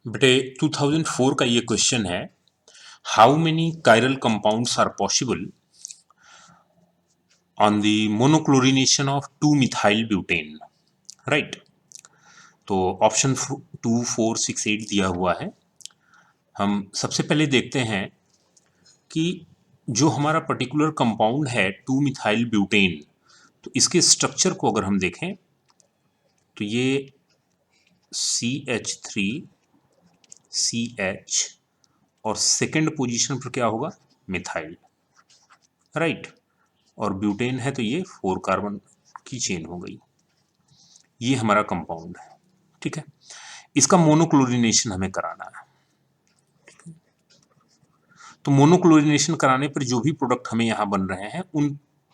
बेटे 2004 का ये क्वेश्चन है, how many chiral compounds are possible on the monochlorination of two methyl butane, right. तो ऑप्शन 2, 4, 6, 8 दिया हुआ है। हम सबसे पहले देखते हैं कि जो हमारा पर्टिकुलर कंपाउंड है 2-मिथाइल ब्यूटेन, तो इसके स्ट्रक्चर को अगर हम देखें तो ये CH3CH और सेकेंड पोजीशन पर क्या होगा, मिथाइल, राइट। और ब्यूटेन है तो ये 4 कार्बन की चेन हो गई। ये हमारा कंपाउंड है, ठीक है। इसका मोनोक्लोरिनेशन हमें कराना है। तो मोनोक्लोरिनेशन कराने पर जो भी प्रोडक्ट हमें यहाँ बन रहे हैं उन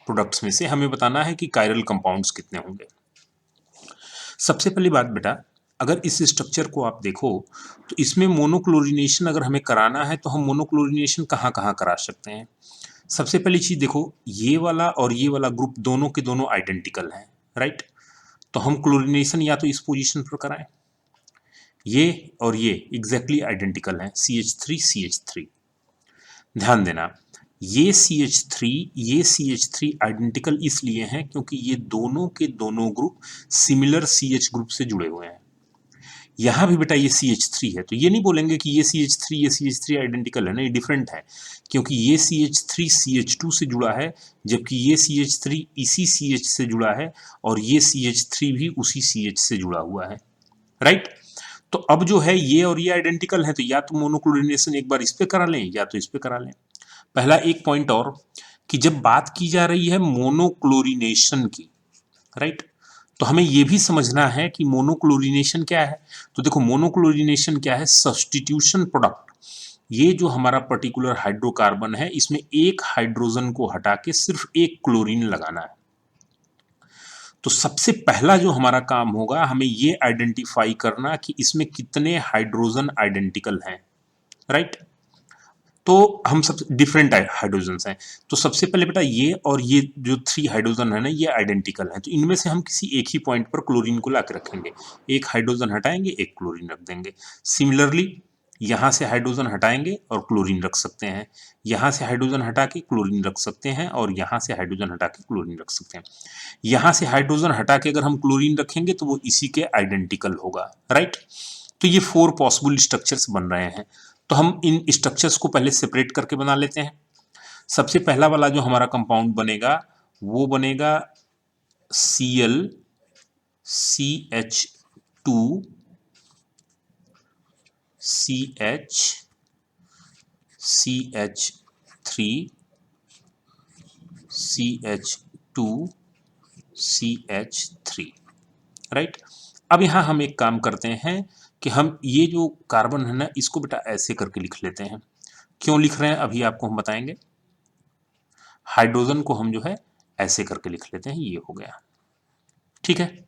प्रोडक्ट्स में से हमें बताना है कि कायरल कंपाउंड्स कितने होंगे। सबसे पहली बात बेटा, अगर इस स्ट्रक्चर को आप देखो तो इसमें मोनोक्लोरिनेशन अगर हमें कराना है तो हम मोनोक्लोरिनेशन कहाँ कहाँ करा सकते हैं। सबसे पहली चीज देखो, ये वाला और ये वाला ग्रुप दोनों के दोनों आइडेंटिकल हैं, राइट। तो हम क्लोरिनेशन या तो इस पोजीशन पर कराएं, ये और ये एग्जैक्टली आइडेंटिकल हैं, CH3CH3। ध्यान देना, ये CH3 ये CH3 आइडेंटिकल इसलिए हैं क्योंकि ये दोनों के दोनों ग्रुप सिमिलर CH ग्रुप से जुड़े हुए हैं। यहाँ भी बेटा ये CH3 है, तो ये नहीं बोलेंगे कि ये CH3 आइडेंटिकल है ना, ये डिफरेंट है, क्योंकि ये CH3 CH2 से जुड़ा है, जबकि ये CH3 इसी CH से जुड़ा है और ये CH3 भी उसी CH से जुड़ा हुआ है, राइट। तो अब जो है ये और ये आइडेंटिकल है, तो या तो मोनोक्लोरिनेशन एक बार इस पे करा लें या तो इस पे करा लें। पहला एक पॉइंट और, कि जब बात की जा रही है मोनोक्लोरिनेशन की, राइट, तो हमें यह भी समझना है कि मोनोक्लोरिनेशन क्या है। तो देखो, मोनोक्लोरिनेशन क्या है, सब्स्टिट्यूशन प्रोडक्ट। ये जो हमारा पर्टिकुलर हाइड्रोकार्बन है, इसमें एक हाइड्रोजन को हटा के सिर्फ एक क्लोरीन लगाना है। तो सबसे पहला जो हमारा काम होगा, हमें ये आइडेंटिफाई करना कि इसमें कितने हाइड्रोजन आइडेंटिकल हैं, राइट। तो हम सब डिफरेंट हाइड्रोजन्स हैं, तो सबसे पहले बेटा ये और ये जो 3 हाइड्रोजन है ना, ये आइडेंटिकल हैं, तो इनमें से हम किसी एक ही पॉइंट पर क्लोरीन को लाकर रखेंगे, एक हाइड्रोजन हटाएंगे, एक क्लोरीन रख देंगे। सिमिलरली यहाँ से हाइड्रोजन हटाएंगे और क्लोरीन रख सकते हैं, यहाँ से हाइड्रोजन हटा के क्लोरीन रख सकते हैं, और यहाँ से हाइड्रोजन हटा के क्लोरीन रख सकते हैं। यहाँ से हाइड्रोजन हटा के अगर हम क्लोरीन रखेंगे तो वो इसी के आइडेंटिकल होगा, राइट। तो ये 4 पॉसिबल स्ट्रक्चर्स बन रहे हैं। तो हम इन स्ट्रक्चर्स को पहले सेपरेट करके बना लेते हैं। सबसे पहला वाला जो हमारा कंपाउंड बनेगा वो बनेगा Cl CH2 CH CH3 CH2 CH3, right. अब यहां हम एक काम करते हैं कि हम ये जो कार्बन है ना, इसको बेटा ऐसे करके लिख लेते हैं। क्यों लिख रहे हैं अभी आपको हम बताएंगे। हाइड्रोजन को हम जो है ऐसे करके लिख लेते हैं, ये हो गया, ठीक है।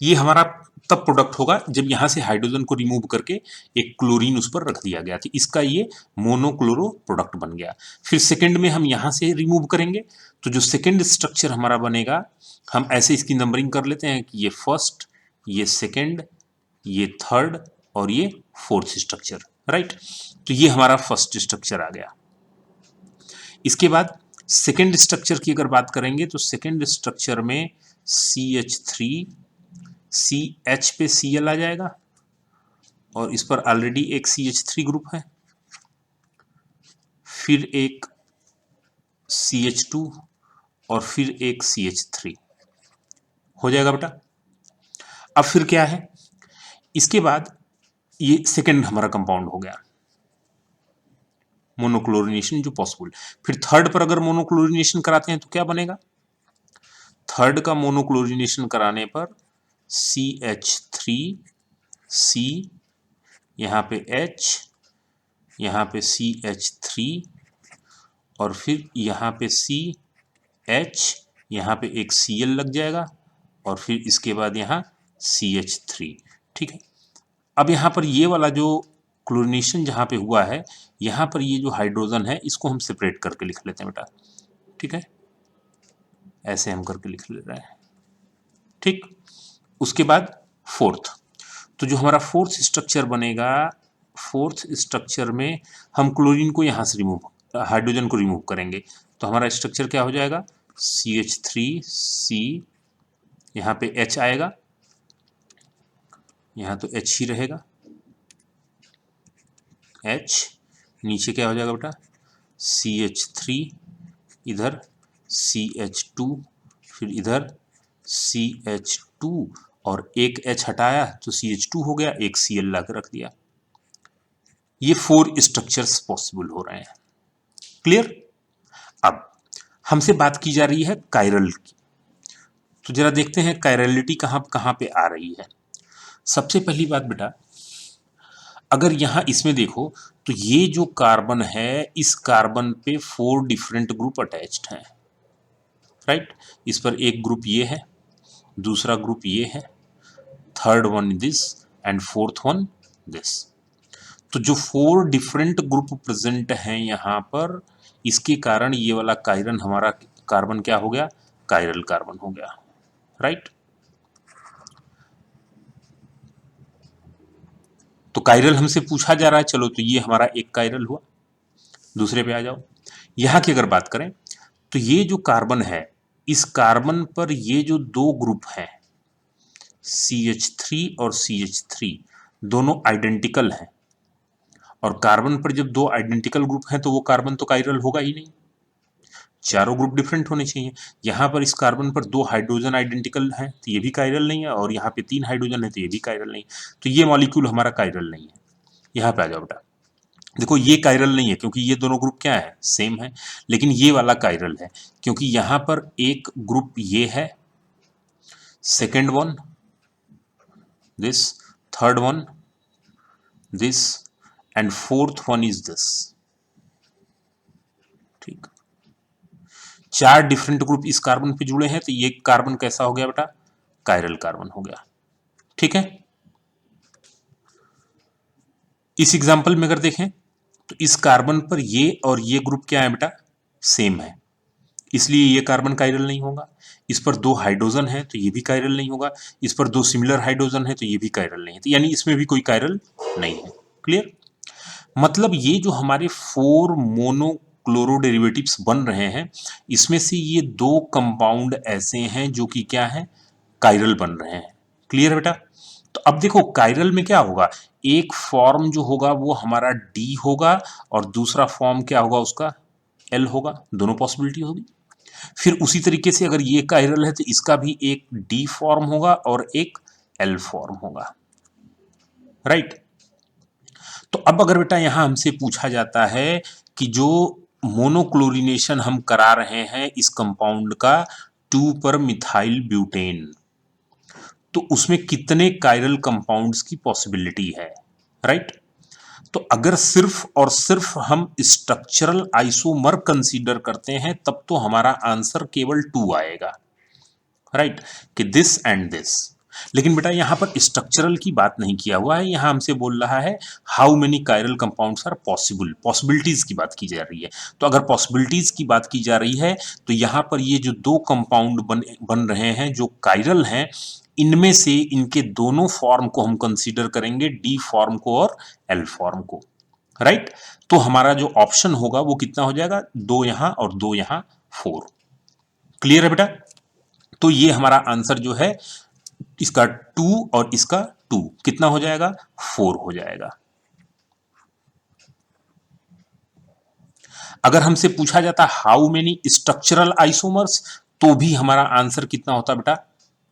ये हमारा तब प्रोडक्ट होगा जब यहां से हाइड्रोजन को रिमूव करके एक क्लोरीन उस पर रख दिया गया, तो इसका ये मोनोक्लोरो प्रोडक्ट बन गया। फिर सेकंड में हम यहां से रिमूव करेंगे, तो जो सेकंड स्ट्रक्चर हमारा बनेगा, हम ऐसे इसकी नंबरिंग कर लेते हैं कि ये फर्स्ट, ये सेकंड, ये थर्ड और ये फोर्थ स्ट्रक्चर, राइट। तो ये हमारा फर्स्ट स्ट्रक्चर आ गया। इसके बाद सेकेंड स्ट्रक्चर की अगर बात करेंगे तो सेकेंड स्ट्रक्चर में CH3 CH पे Cl आ जाएगा, और इस पर ऑलरेडी एक CH3 ग्रुप है, फिर एक CH2 और फिर एक CH3 हो जाएगा बेटा। अब फिर क्या है, इसके बाद ये सेकेंड हमारा कंपाउंड हो गया, मोनोक्लोरिनेशन जो पॉसिबल। फिर थर्ड पर अगर मोनोक्लोरिनेशन कराते हैं तो क्या बनेगा, थर्ड का मोनोक्लोरिनेशन कराने पर CH3C, यहाँ पे H, यहाँ पे CH3 और फिर यहाँ पे CH, यहाँ पे एक Cl लग जाएगा और फिर इसके बाद यहाँ CH3, ठीक है। अब यहाँ पर ये वाला जो क्लोरिनेशन जहाँ पे हुआ है, यहाँ पर ये जो हाइड्रोजन है इसको हम सेपरेट करके लिख लेते हैं बेटा, ठीक है, ऐसे हम करके लिख ले रहे हैं, ठीक। उसके बाद फोर्थ, तो जो हमारा फोर्थ स्ट्रक्चर बनेगा, फोर्थ स्ट्रक्चर में हम क्लोरीन को यहाँ से रिमूव, हाइड्रोजन को रिमूव करेंगे, तो हमारा स्ट्रक्चर क्या हो जाएगा, CH3C, यहाँ पे H आएगा, यहाँ तो H ही रहेगा, H, नीचे क्या हो जाएगा बेटा, CH3, इधर CH2, फिर इधर CH2, और एक H हटाया तो CH2 हो गया, एक Cl ला के रख दिया। ये 4 स्ट्रक्चर्स पॉसिबल हो रहे हैं। क्लियर? अब हमसे बात की जा रही है कायरल की, तो जरा देखते हैं कायरलिटी कहाँ कहाँ पे आ रही है। सबसे पहली बात बेटा, अगर यहां इसमें देखो तो ये जो कार्बन है, इस कार्बन पे 4 डिफरेंट ग्रुप अटैच्ड हैं, राइट। इस पर एक ग्रुप ये है, दूसरा ग्रुप ये है, third one this, and fourth one this. तो जो 4 डिफरेंट ग्रुप प्रेजेंट हैं यहां पर, इसके कारण ये वाला कायरन हमारा कार्बन क्या हो गया, कायरल कार्बन हो गया, राइट। तो कायरल हमसे पूछा जा रहा है, चलो तो ये हमारा एक कायरल हुआ। दूसरे पे आ जाओ, यहां की अगर बात करें तो ये जो कार्बन है, इस कार्बन पर ये जो 2 ग्रुप हैं CH3 और CH3, दोनों आइडेंटिकल हैं, और कार्बन पर जब 2 आइडेंटिकल ग्रुप हैं तो वो कार्बन तो कायरल होगा ही नहीं, चारों ग्रुप डिफरेंट होने चाहिए। यहां पर इस कार्बन पर 2 हाइड्रोजन आइडेंटिकल हैं तो ये भी कायरल नहीं है, और यहाँ पे 3 हाइड्रोजन है तो ये भी कायरल नहीं, तो ये मॉलिक्यूल हमारा कायरल नहीं है। यहाँ पे आ जाओ बेटा, देखो ये कायरल नहीं है क्योंकि ये दोनों ग्रुप क्या है, सेम है, लेकिन ये वाला कायरल है क्योंकि यहां पर एक ग्रुप ये है, second one this, third one this, and fourth one is this, ठीक। 4 डिफरेंट ग्रुप इस कार्बन पे जुड़े हैं, तो ये कार्बन कैसा हो गया बेटा, कायरल कार्बन हो गया, ठीक है। इस एग्जांपल में अगर देखें तो इस कार्बन पर ये और ये ग्रुप क्या है बेटा, सेम है, इसलिए ये कार्बन कायरल नहीं होगा। इस पर 2 हाइड्रोजन है तो ये भी कायरल नहीं होगा, इस पर 2 सिमिलर हाइड्रोजन है तो ये भी कायरल नहीं है, तो यानी इसमें भी कोई कायरल नहीं है। क्लियर? मतलब ये जो हमारे 4 मोनो क्लोरो डेरिवेटिव्स बन रहे हैं, इसमें से ये 2 कंपाउंड ऐसे हैं जो कि क्या है, कायरल बन रहे हैं। क्लियर बेटा? तो अब देखो कायरल में क्या होगा, एक फॉर्म जो होगा वो हमारा डी होगा, और दूसरा फॉर्म क्या होगा उसका, एल होगा, दोनों पॉसिबिलिटी होगी। फिर उसी तरीके से अगर ये कायरल है तो इसका भी एक डी फॉर्म होगा और एक एल फॉर्म होगा, राइट। तो अब अगर बेटा यहां हमसे पूछा जाता है कि जो मोनोक्लोरिनेशन हम करा रहे हैं इस कंपाउंड का 2 पर मिथाइल ब्यूटेन, तो उसमें कितने कायरल कंपाउंड्स की पॉसिबिलिटी है, राइट। तो अगर सिर्फ और सिर्फ हम स्ट्रक्चरल आइसोमर कंसीडर करते हैं तब तो हमारा आंसर केवल 2 आएगा, राइट, कि दिस एंड दिस। लेकिन बेटा यहां पर स्ट्रक्चरल की बात नहीं किया हुआ है, यहां हमसे बोल रहा है how many chiral compounds are possible, possibilities की बात की जा रही है। तो अगर पॉसिबिलिटीज की बात की जा रही है तो यहां पर ये जो 2 कंपाउंड बन रहे हैं जो कायरल हैं, इनमें से इनके दोनों फॉर्म को हम कंसीडर करेंगे, डी फॉर्म को और एल फॉर्म को, राइट। तो हमारा जो ऑप्शन होगा वो कितना हो जाएगा, 2 यहां और 2 यहां, 4। क्लियर है बेटा? तो ये हमारा आंसर जो है इसका 2 और इसका 2 कितना हो जाएगा, 4 हो जाएगा। अगर हमसे पूछा जाता हाउ मेनी स्ट्रक्चरल आइसोमर्स, तो भी हमारा आंसर कितना होता बेटा,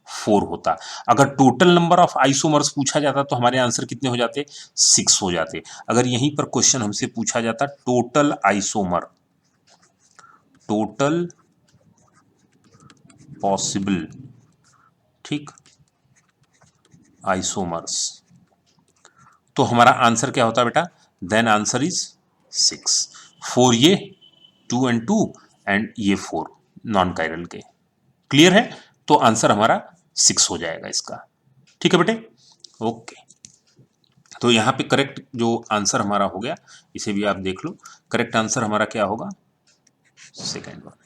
4 होता। अगर टोटल नंबर ऑफ आइसोमर्स पूछा जाता तो हमारे आंसर कितने हो जाते, 6 हो जाते। अगर यहीं पर क्वेश्चन हमसे पूछा जाता टोटल आइसोमर, टोटल पॉसिबल, ठीक, आइसोमर्स, तो हमारा आंसर क्या होता बेटा, देन आंसर इज 6। 4 ये, 2 एंड 2, एंड ये 4 नॉन कायरल के। क्लियर है? तो आंसर हमारा 6 हो जाएगा इसका, ठीक है बेटे, ओके। तो यहाँ पे करेक्ट जो आंसर हमारा हो गया, इसे भी आप देख लो, करेक्ट आंसर हमारा क्या होगा, सेकेंड वन।